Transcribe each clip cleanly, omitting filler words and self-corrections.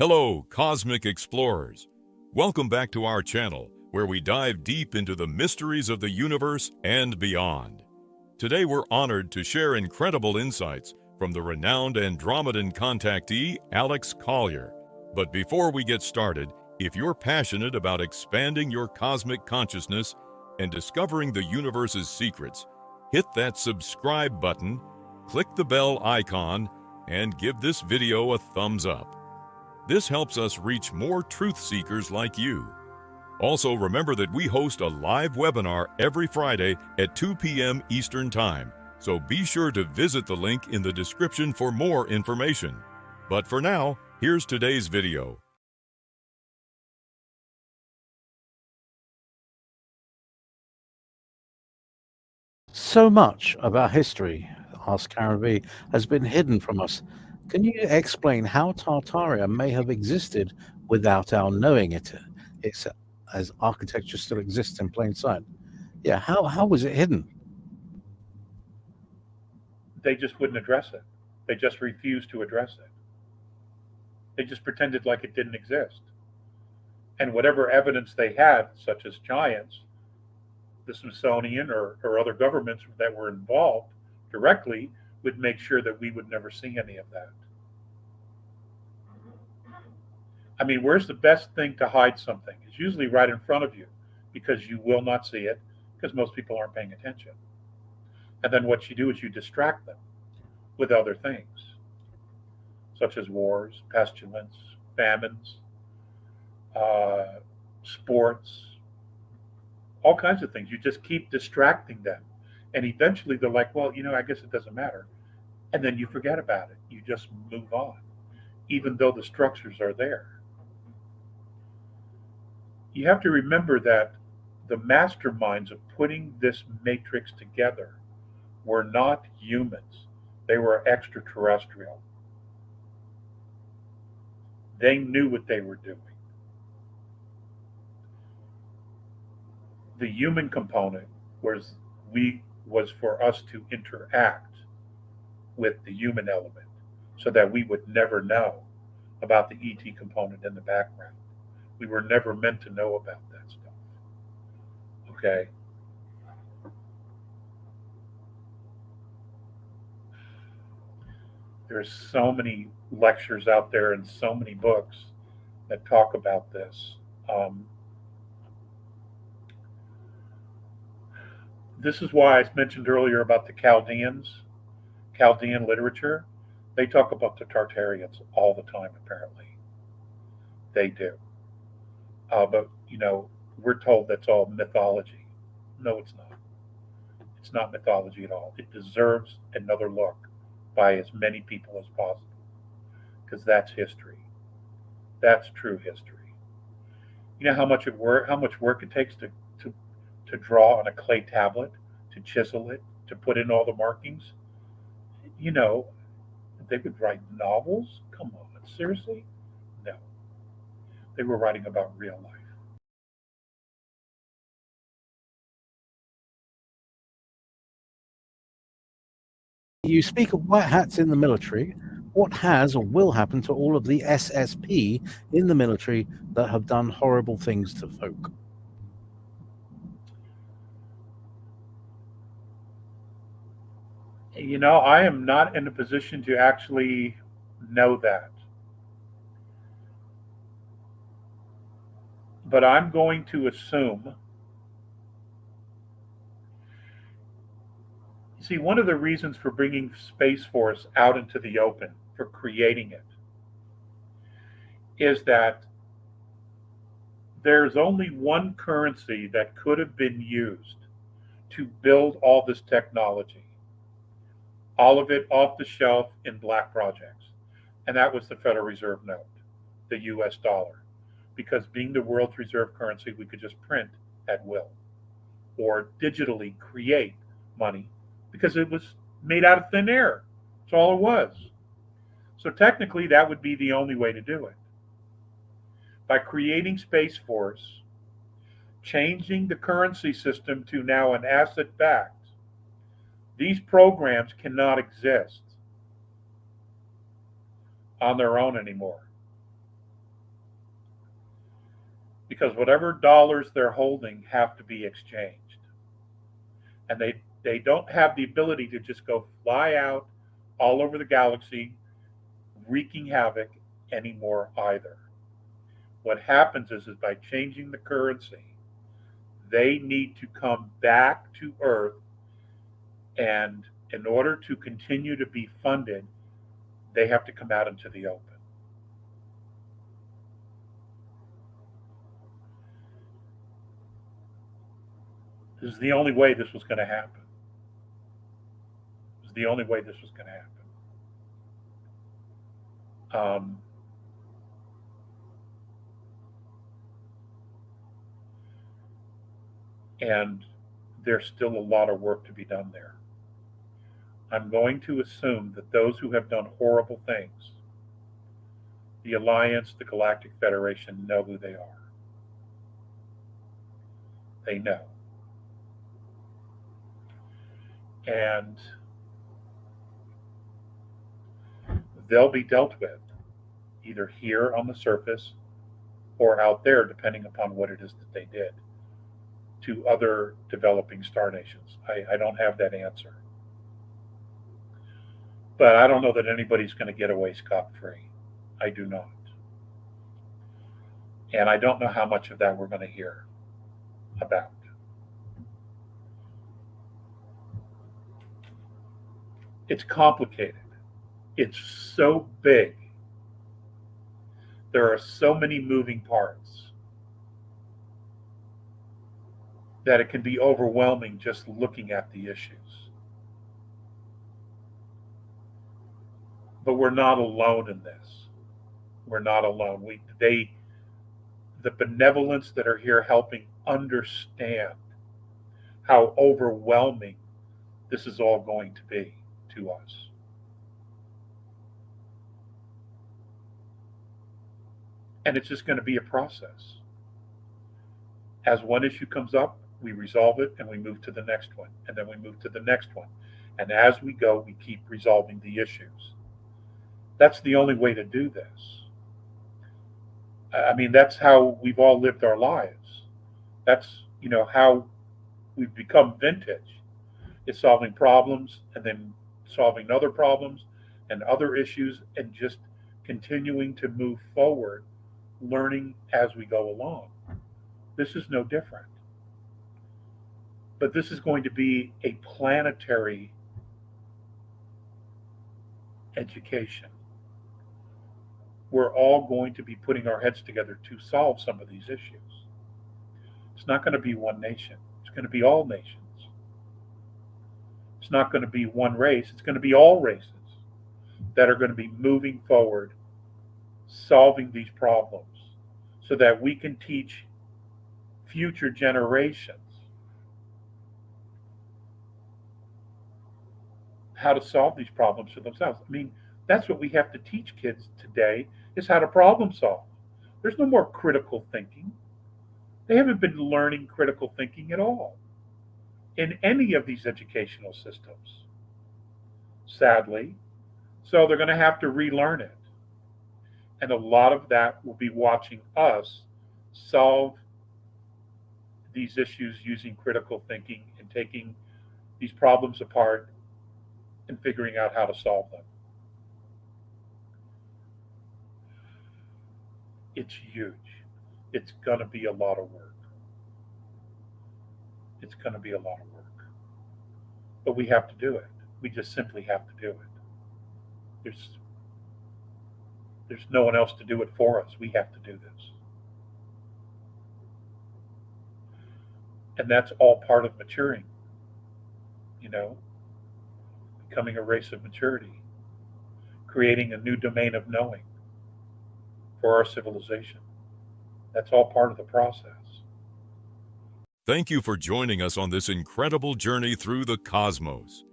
Hello, Cosmic Explorers. Welcome back to our channel, where we dive deep into the mysteries of the universe and beyond. Today, we're honored to share incredible insights from the renowned Andromedan contactee, Alex Collier. But before we get started, if you're passionate about expanding your cosmic consciousness and discovering the universe's secrets, hit that subscribe button, click the bell icon, and give this video a thumbs up. This helps us reach more truth seekers like you. Also, remember that we host a live webinar every Friday at 2 p.m. Eastern Time, so be sure to visit the link in the description for more information. But for now, here's today's video. So much of our history, asked Karen V, has been hidden from us. Can you explain how Tartaria may have existed without our knowing it? It's as architecture still exists in plain sight. Yeah, how was it hidden? They just wouldn't address it. They just refused to address it. They just pretended like it didn't exist. And whatever evidence they had, such as giants, the Smithsonian or other governments that were involved directly would make sure that we would never see any of that. I mean, where's the best thing to hide something? It's usually right in front of you because you will not see it because most people aren't paying attention. And then what you do is you distract them with other things, such as wars, pestilence, famines, sports, all kinds of things. You just keep distracting them. And eventually they're like, well, I guess it doesn't matter. And then you forget about it. You just move on, even though the structures are there. You have to remember that the masterminds of putting this matrix together were not humans, they were extraterrestrial. They knew what they were doing. The human component was for us to interact with the human element so that we would never know about the ET component in the background. We were never meant to know about that stuff. Okay? There's so many lectures out there and so many books that talk about this. This is why I mentioned earlier about the Chaldean literature. They talk about the Tartarians all the time, apparently. They do. But, we're told that's all mythology. No, it's not. It's not mythology at all. It deserves another look by as many people as possible because that's history. That's true history. You know how much work it takes to draw on a clay tablet, to chisel it, to put in all the markings? You know, they would write novels? Come on, seriously? No. They were writing about real life. You speak of white hats in the military. What has or will happen to all of the SSP in the military that have done horrible things to folk? I am not in a position to actually know that. But I'm going to assume. See, one of the reasons for bringing Space Force out into the open, for creating it, is that there's only one currency that could have been used to build all this technology, all of it off the shelf in black projects. And that was the Federal Reserve note, the US dollar. Because being the world's reserve currency, we could just print at will or digitally create money because it was made out of thin air. That's all it was. So technically, that would be the only way to do it. By creating Space Force, changing the currency system to now an asset backed, these programs cannot exist on their own anymore. because whatever dollars they're holding have to be exchanged. And they don't have the ability to just go fly out all over the galaxy wreaking havoc anymore either. What happens is by changing the currency, they need to come back to Earth, and in order to continue to be funded, they have to come out into the open. This is the only way this was going to happen. This is the only way this was going to happen. And there's still a lot of work to be done there. I'm going to assume that those who have done horrible things, the Alliance, the Galactic Federation, know who they are. They know. And they'll be dealt with either here on the surface or out there, depending upon what it is that they did to other developing star nations. I don't have that answer. But I don't know that anybody's going to get away scot-free. I do not. And I don't know how much of that we're going to hear about. It's complicated. It's so big. There are so many moving parts that it can be overwhelming just looking at the issues. But we're not alone in this. We're not alone. The benevolence that are here helping understand how overwhelming this is all going to be to us. And it's just going to be a process. As one issue comes up, we resolve it and we move to the next one, and then we move to the next one. And as we go, we keep resolving the issues. That's the only way to do this. I mean, that's how we've all lived our lives. That's, how we've become vintage. It's solving problems and then solving other problems and other issues and just continuing to move forward, learning as we go along. This is no different. But this is going to be a planetary education. We're all going to be putting our heads together to solve some of these issues. It's not going to be one nation. It's going to be all nations. It's not going to be one race. It's going to be all races that are going to be moving forward, solving these problems so that we can teach future generations how to solve these problems for themselves. I mean, that's what we have to teach kids today, is how to problem solve. There's no more critical thinking. They haven't been learning critical thinking at all in any of these educational systems, sadly. So they're going to have to relearn it. And a lot of that will be watching us solve these issues using critical thinking and taking these problems apart and figuring out how to solve them. It's huge. It's going to be a lot of work. It's going to be a lot of work. But we have to do it. We just simply have to do it. There's no one else to do it for us. We have to do this. And that's all part of maturing, becoming a race of maturity, creating a new domain of knowing for our civilization. That's all part of the process. Thank you for joining us on this incredible journey through the cosmos.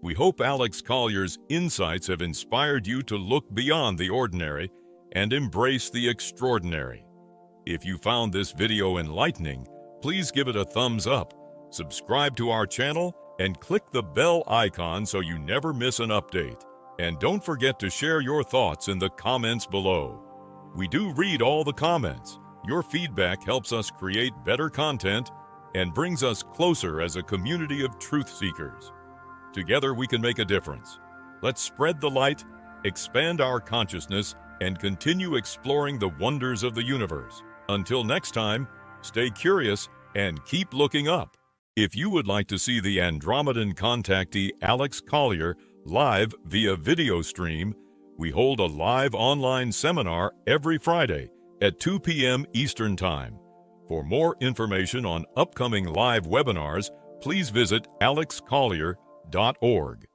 We hope Alex Collier's insights have inspired you to look beyond the ordinary and embrace the extraordinary. If you found this video enlightening, please give it a thumbs up, subscribe to our channel, and click the bell icon so you never miss an update. And don't forget to share your thoughts in the comments below. We do read all the comments. Your feedback helps us create better content and brings us closer as a community of truth seekers. Together we can make a difference. Let's spread the light, expand our consciousness, and continue exploring the wonders of the universe. Until next time, stay curious and keep looking up. If you would like to see the Andromedan contactee Alex Collier live via video stream, we hold a live online seminar every Friday at 2 p.m. Eastern Time. For more information on upcoming live webinars, please visit alexcollier.org.